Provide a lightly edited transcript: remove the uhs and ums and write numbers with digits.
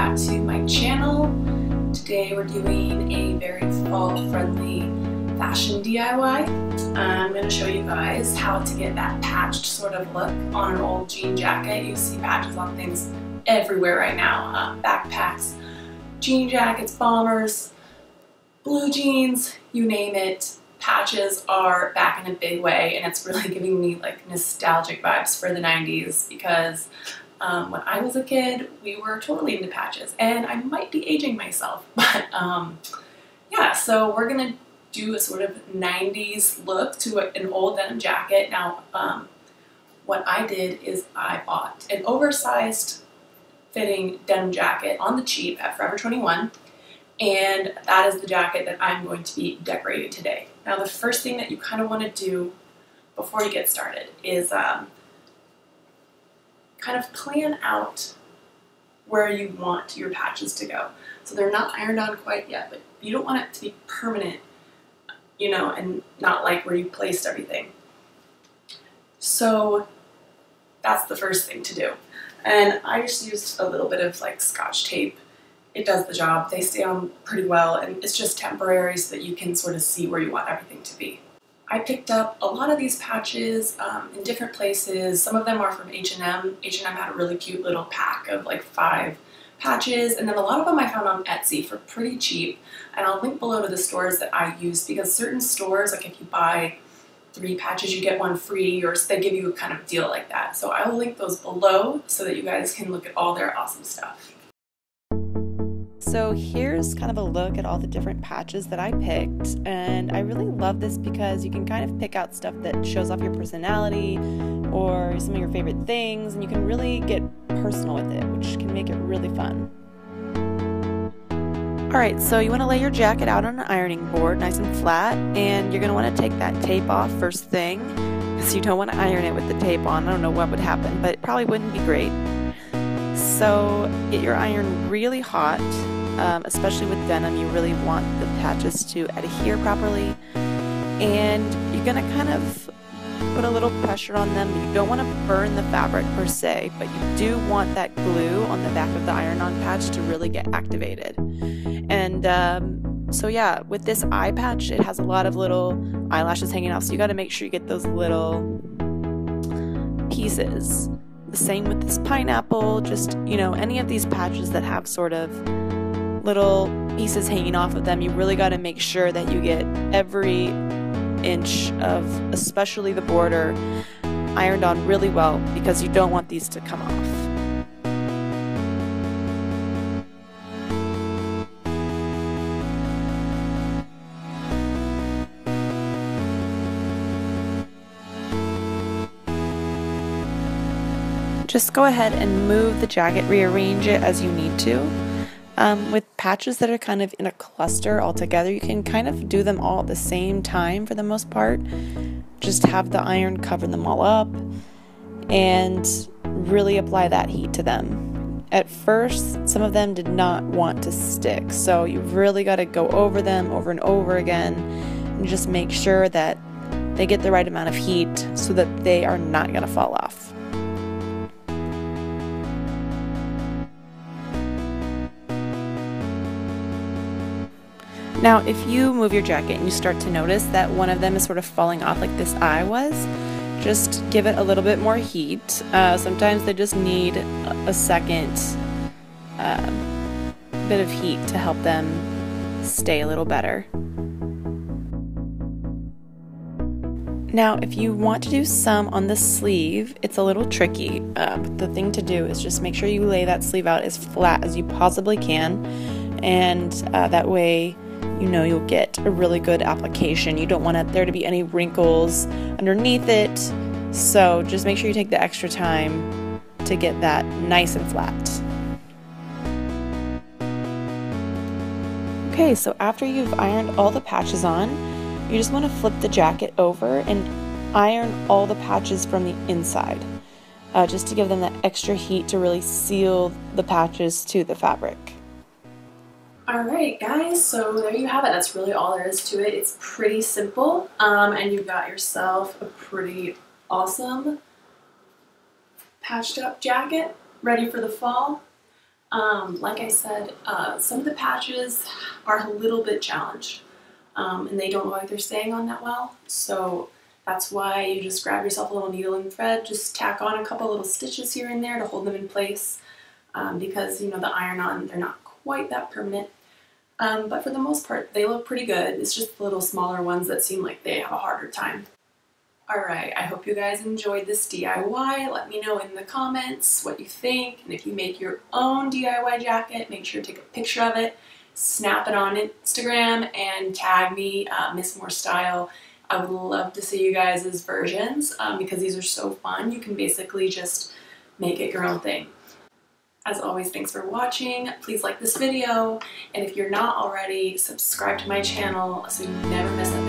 back to my channel. Today we're doing a very fall-friendly fashion DIY. I'm going to show you guys how to get that patched sort of look on an old jean jacket. You see patches on things everywhere right now. Backpacks, jean jackets, bombers, blue jeans, you name it. Patches are back in a big way, and it's really giving me like nostalgic vibes for the 90s because when I was a kid, we were totally into patches, and I might be aging myself, but yeah, so we're gonna do a sort of 90s look to an old denim jacket. Now, what I did is I bought an oversized fitting denim jacket on the cheap at Forever 21, and that is the jacket that I'm going to be decorating today. Now, the first thing that you kind of want to do before you get started is kind of plan out where you want your patches to go. So they're not ironed on quite yet, but you don't want it to be permanent, you know, and not like where you placed everything. So that's the first thing to do. And I just used a little bit of like Scotch tape. It does the job. They stay on pretty well, and it's just temporary so that you can sort of see where you want everything to be. I picked up a lot of these patches in different places. Some of them are from H&M. H&M had a really cute little pack of like 5 patches, and then a lot of them I found on Etsy for pretty cheap. And I'll link below to the stores that I use, because certain stores, like if you buy 3 patches you get 1 free, or they give you a kind of deal like that. So I will link those below so that you guys can look at all their awesome stuff. So here's kind of a look at all the different patches that I picked, and I really love this because you can kind of pick out stuff that shows off your personality or some of your favorite things, and you can really get personal with it, which can make it really fun. Alright, so you want to lay your jacket out on an ironing board nice and flat, and you're going to want to take that tape off first thing, because you don't want to iron it with the tape on. I don't know what would happen, but it probably wouldn't be great. So get your iron really hot. Especially with denim, you really want the patches to adhere properly, and you're going to kind of put a little pressure on them. You don't want to burn the fabric per se, but you do want that glue on the back of the iron-on patch to really get activated. And so yeah, with this eye patch, it has a lot of little eyelashes hanging off, so you got to make sure you get those little pieces. The same with this pineapple, just, you know, any of these patches that have sort of little pieces hanging off of them, you really got to make sure that you get every inch of, especially the border, ironed on really well, because you don't want these to come off. Just go ahead and move the jacket, rearrange it as you need to. With patches that are kind of in a cluster all together, you can kind of do them all at the same time for the most part. Just have the iron cover them all up and really apply that heat to them. At first, some of them did not want to stick, so you've really got to go over them over and over again and just make sure that they get the right amount of heat so that they are not going to fall off. Now, if you move your jacket and you start to notice that one of them is sort of falling off like this eye was, just give it a little bit more heat. Sometimes they just need a second bit of heat to help them stay a little better. Now, if you want to do some on the sleeve, it's a little tricky. But the thing to do is just make sure you lay that sleeve out as flat as you possibly can, and that way you know you'll get a really good application. You don't want there to be any wrinkles underneath it, so just make sure you take the extra time to get that nice and flat. Okay, so after you've ironed all the patches on, you just want to flip the jacket over and iron all the patches from the inside, just to give them that extra heat to really seal the patches to the fabric. Alright guys, so there you have it. That's really all there is to it. It's pretty simple, and you've got yourself a pretty awesome patched up jacket ready for the fall. Like I said, some of the patches are a little bit challenged, and they don't look like they're staying on that well, so that's why you just grab yourself a little needle and thread, just tack on a couple little stitches here and there to hold them in place, because, you know, the iron-on, they're not quite that permanent. But for the most part, they look pretty good. It's just the little smaller ones that seem like they have a harder time. Alright, I hope you guys enjoyed this DIY. Let me know in the comments what you think, and if you make your own DIY jacket, make sure to take a picture of it, snap it on Instagram, and tag me, Miss More Style. I would love to see you guys' versions, because these are so fun. You can basically just make it your own thing. As always, thanks for watching. Please like this video, and if you're not already, subscribe to my channel so you never miss an